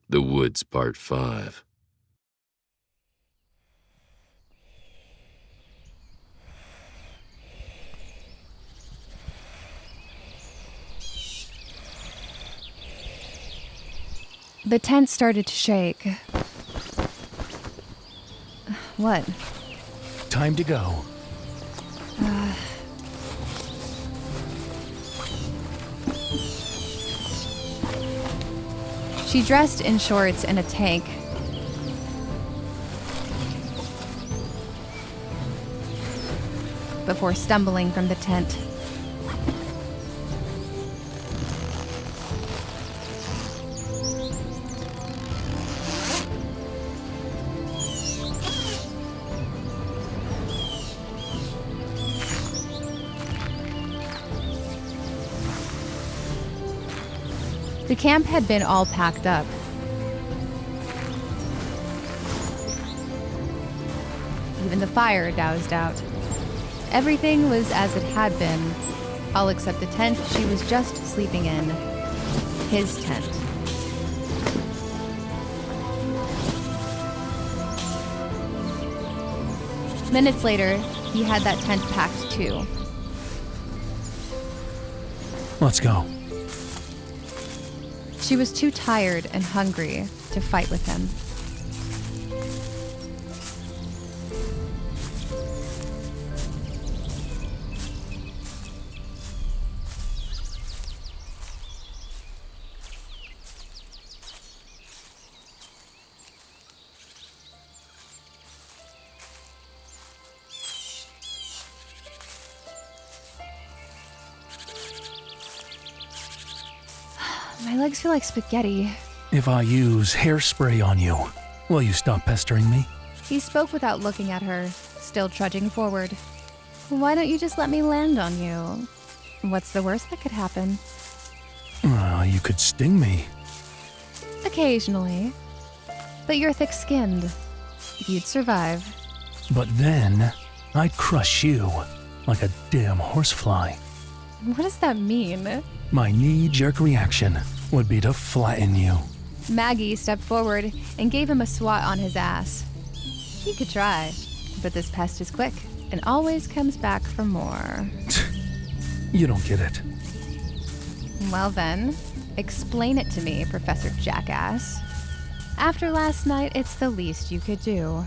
The Woods Part 5. The tent started to shake. What? Time to go. She dressed in shorts and a tank. Before stumbling from the tent. The camp had been all packed up. Even the fire doused out. Everything was as it had been, all except the tent she was just sleeping in. His tent. Minutes later, he had that tent packed too. Let's go. She was too tired and hungry to fight with him. My legs feel like spaghetti. If I use hairspray on you, will you stop pestering me? He spoke without looking at her, still trudging forward. Why don't you just let me land on you? What's the worst that could happen? You could sting me. Occasionally. But you're thick-skinned. You'd survive. But then, I'd crush you like a damn horsefly. What does that mean? My knee-jerk reaction would be to flatten you. Maggie stepped forward and gave him a swat on his ass. He could try, but this pest is quick and always comes back for more. You don't get it. Well then, explain it to me, Professor Jackass. After last night, it's the least you could do.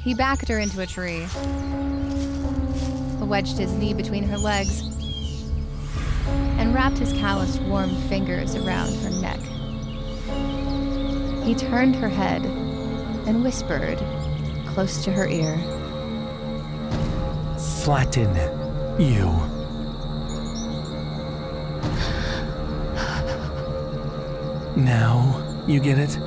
He backed her into a tree, wedged his knee between her legs, and wrapped his calloused, warm fingers around her neck. He turned her head and whispered close to her ear. Flatten you. Now, you get it?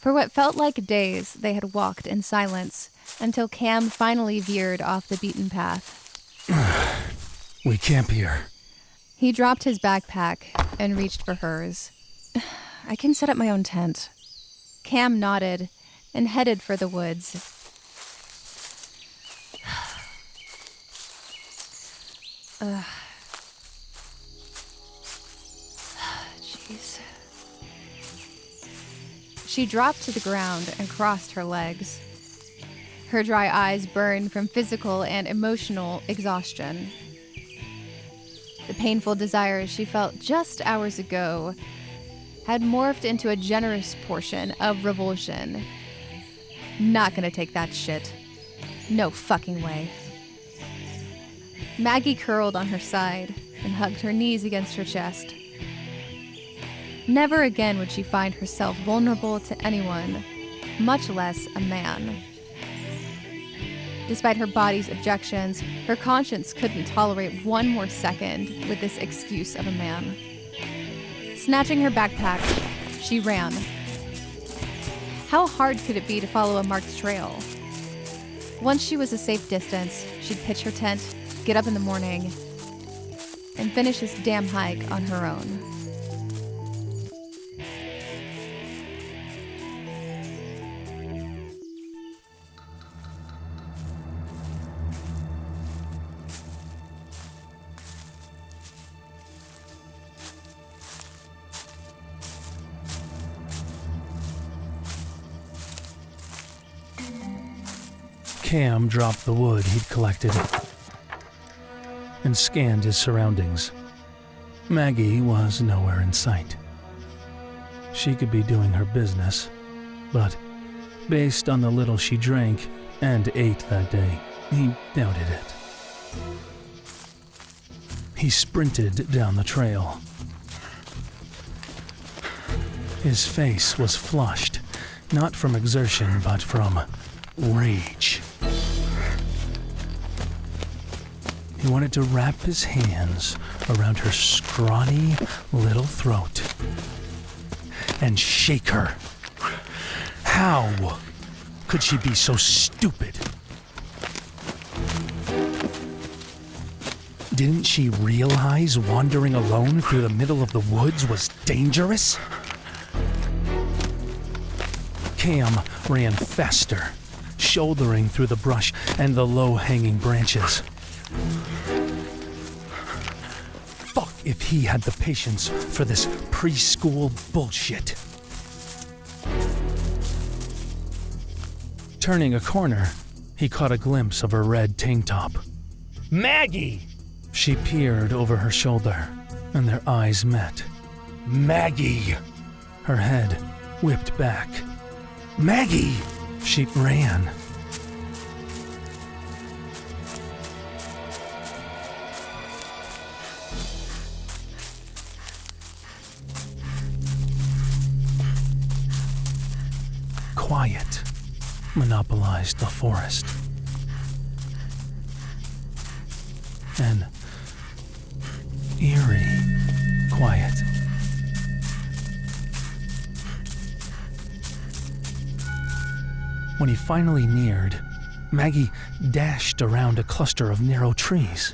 For what felt like days, they had walked in silence until Cam finally veered off the beaten path. We camp here. He dropped his backpack and reached for hers. I can set up my own tent. Cam nodded and headed for the woods. Jeez. She dropped to the ground and crossed her legs. Her dry eyes burned from physical and emotional exhaustion. The painful desires she felt just hours ago had morphed into a generous portion of revulsion. Not gonna take that shit. No fucking way. Maggie curled on her side and hugged her knees against her chest. Never again would she find herself vulnerable to anyone, much less a man. Despite her body's objections, her conscience couldn't tolerate one more second with this excuse of a man. Snatching her backpack, she ran. How hard could it be to follow a marked trail? Once she was a safe distance, she'd pitch her tent, get up in the morning, and finish this damn hike on her own. Cam dropped the wood he'd collected and scanned his surroundings. Maggie was nowhere in sight. She could be doing her business, but based on the little she drank and ate that day, he doubted it. He sprinted down the trail. His face was flushed, not from exertion, but from rage. He wanted to wrap his hands around her scrawny little throat and shake her. How could she be so stupid? Didn't she realize wandering alone through the middle of the woods was dangerous? Cam ran faster, shouldering through the brush and the low-hanging branches. Fuck if he had the patience for this preschool bullshit. Turning a corner, he caught a glimpse of her red tank top. Maggie! She peered over her shoulder, and their eyes met. Maggie! Her head whipped back. Maggie! She ran. Quiet monopolized the forest. An eerie quiet. When he finally neared, Maggie dashed around a cluster of narrow trees.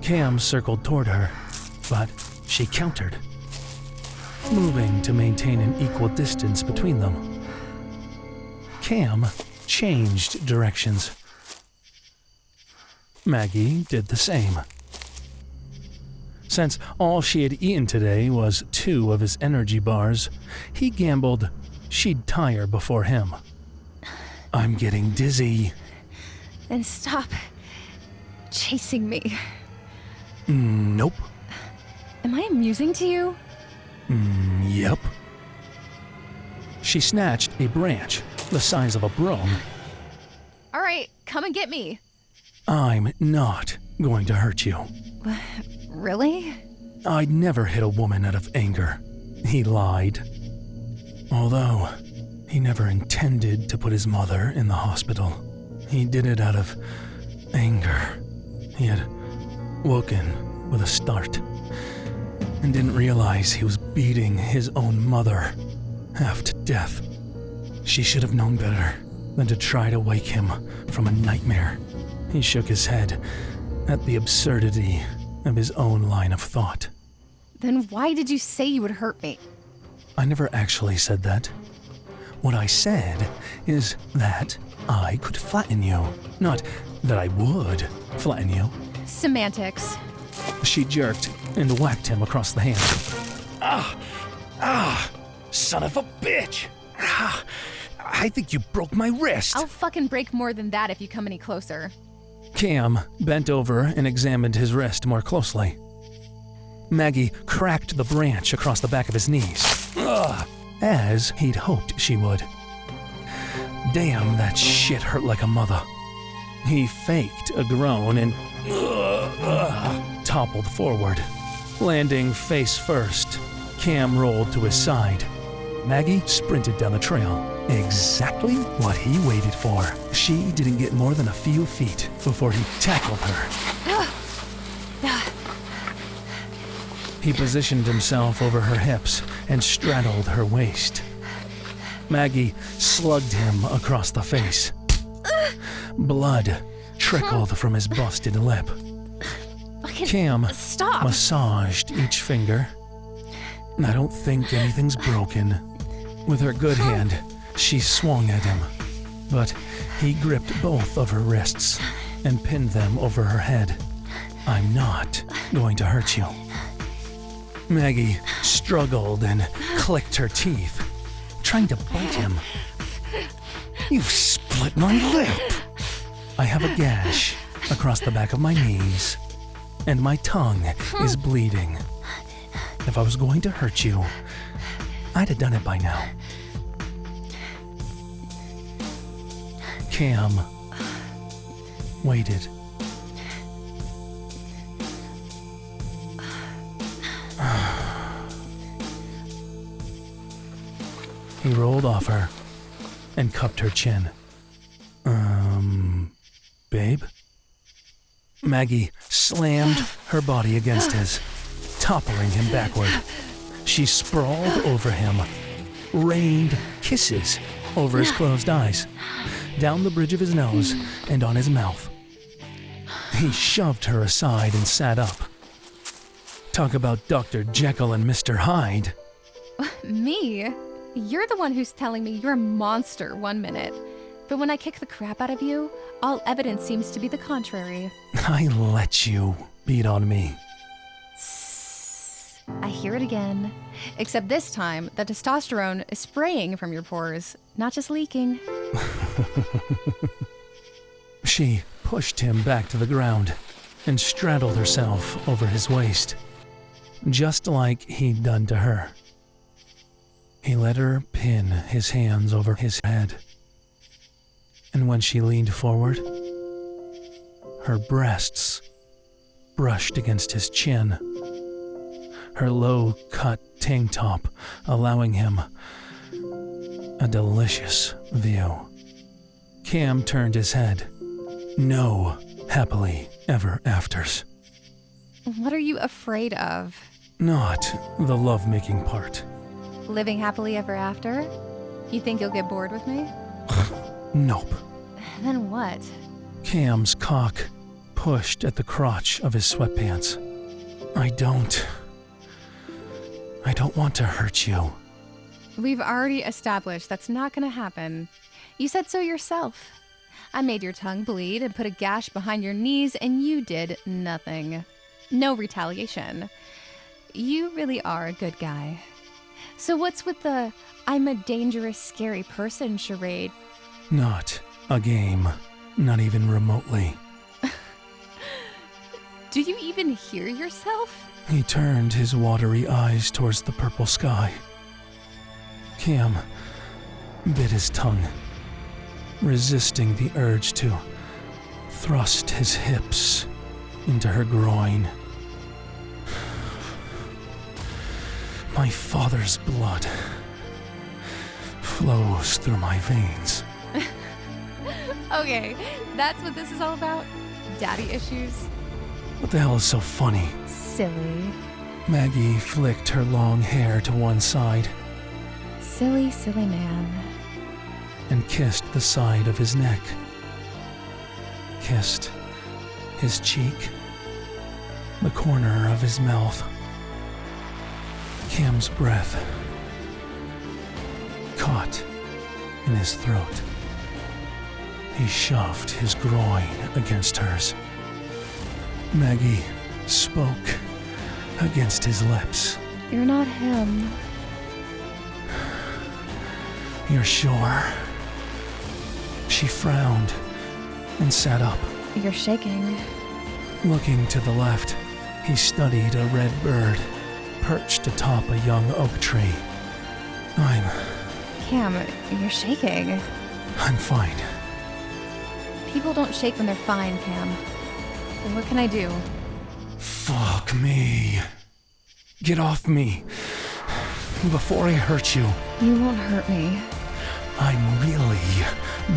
Cam circled toward her, but she countered, moving to maintain an equal distance between them. Cam changed directions. Maggie did the same. Since all she had eaten today was 2 of his energy bars, he gambled she'd tire before him. I'm getting dizzy. Then stop chasing me. Nope. Am I amusing to you? Yep. She snatched a branch the size of a broom. All right, come and get me. I'm not going to hurt you. Really? I'd never hit a woman out of anger. He lied. Although he never intended to put his mother in the hospital, he did it out of anger. He had woken with a start and didn't realize he was beating his own mother half to death. She should have known better than to try to wake him from a nightmare. He shook his head at the absurdity of his own line of thought. Then why did you say you would hurt me? I never actually said that. What I said is that I could flatten you, not that I would flatten you. Semantics. She jerked and whacked him across the hand. Son of a bitch! I think you broke my wrist. I'll fucking break more than that if you come any closer. Cam bent over and examined his wrist more closely. Maggie cracked the branch across the back of his knees, as he'd hoped she would. Damn, that shit hurt like a mother. He faked a groan and toppled forward. Landing face first, Cam rolled to his side. Maggie sprinted down the trail, exactly what he waited for. She didn't get more than a few feet before he tackled her. He positioned himself over her hips and straddled her waist. Maggie slugged him across the face. Blood trickled from his busted lip. Cam Stop! massaged each finger. I don't think anything's broken. With her good hand, she swung at him, but he gripped both of her wrists and pinned them over her head. I'm not going to hurt you. Maggie struggled and clicked her teeth, trying to bite him. You've split my lip! I have a gash across the back of my knees, and my tongue is bleeding. If I was going to hurt you, I'd have done it by now. Cam waited. He rolled off her and cupped her chin. Babe? Maggie slammed her body against his, toppling him backward. She sprawled over him, rained kisses over his closed eyes, down the bridge of his nose and on his mouth. He shoved her aside and sat up. Talk about Dr. Jekyll and Mr. Hyde. Me? You're the one who's telling me you're a monster 1 minute. But when I kick the crap out of you, all evidence seems to be the contrary. I let you beat on me. I hear it again. Except this time, the testosterone is spraying from your pores, not just leaking. She pushed him back to the ground and straddled herself over his waist, just like he'd done to her. He let her pin his hands over his head, and when she leaned forward, her breasts brushed against his chin, her low-cut tank top allowing him a delicious view. Cam turned his head. No happily ever afters. What are you afraid of? Not the lovemaking part. Living happily ever after? You think you'll get bored with me? Nope. Then what? Cam's cock pushed at the crotch of his sweatpants. I don't want to hurt you. We've already established that's not gonna happen. You said so yourself. I made your tongue bleed and put a gash behind your knees, and you did nothing. No retaliation. You really are a good guy. So what's with the I'm a dangerous, scary person charade? Not a game. Not even remotely. Do you even hear yourself? He turned his watery eyes towards the purple sky. Cam bit his tongue, resisting the urge to thrust his hips into her groin. My father's blood flows through my veins. Okay, that's what this is all about? Daddy issues? What the hell is so funny? Silly. Maggie flicked her long hair to one side Silly, silly man. and kissed the side of his neck. Kissed his cheek, the corner of his mouth. Cam's breath caught in his throat. He shoved his groin against hers. Maggie spoke against his lips. You're not him. You're sure? She frowned and sat up. You're shaking. Looking to the left, he studied a red bird perched atop a young oak tree. Cam, you're shaking. I'm fine. People don't shake when they're fine, Cam. What can I do? Fuck me. Get off me. Before I hurt you. You won't hurt me. I'm really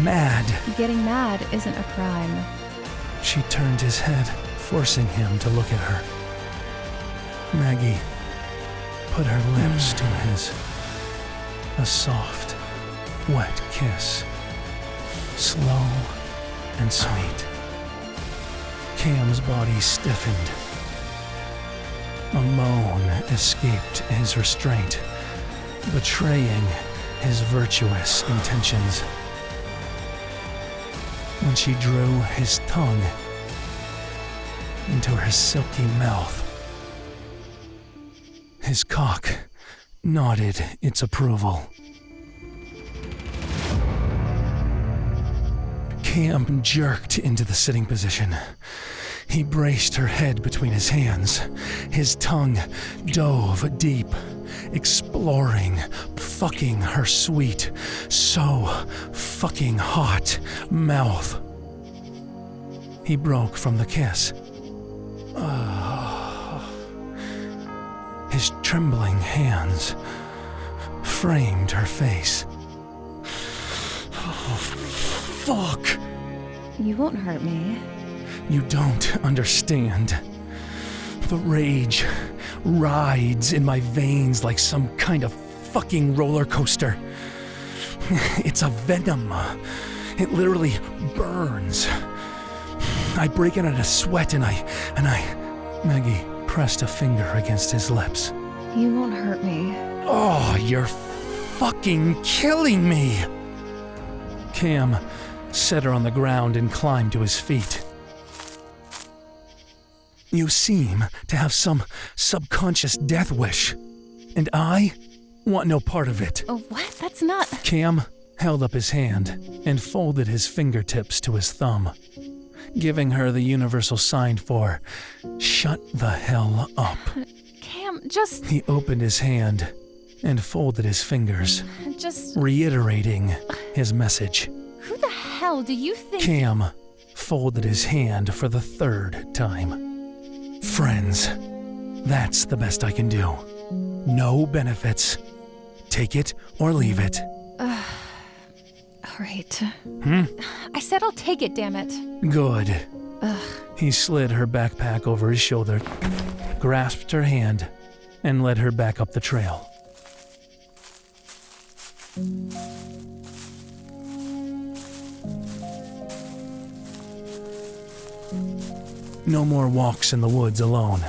mad. Getting mad isn't a crime. She turned his head, forcing him to look at her. Maggie put her lips to his. A soft, wet kiss. Slow and sweet. Cam's body stiffened. A moan escaped his restraint, betraying his virtuous intentions. When she drew his tongue into her silky mouth, his cock nodded its approval. Cam jerked into the sitting position. He braced her head between his hands. His tongue dove deep, exploring, fucking her sweet, so fucking hot mouth. He broke from the kiss. His trembling hands framed her face. Oh, fuck! You won't hurt me. You don't understand. The rage rides in my veins like some kind of fucking roller coaster. It's a venom. It literally burns. I break out into sweat and I... Maggie pressed a finger against his lips. You won't hurt me. Oh, you're fucking killing me! Cam set her on the ground and climbed to his feet. You seem to have some subconscious death wish, and I want no part of it. Oh, what? That's not... Cam held up his hand and folded his fingertips to his thumb, giving her the universal sign for, shut the hell up. Cam, just... He opened his hand and folded his fingers, Just... reiterating his message. Who the hell do you think... Cam folded his hand for the third time. Friends, that's the best I can do. No benefits. Take it or leave it. All right. I said I'll take it, damn it. Good. Ugh. He slid her backpack over his shoulder, grasped her hand, and led her back up the trail. No more walks in the woods alone.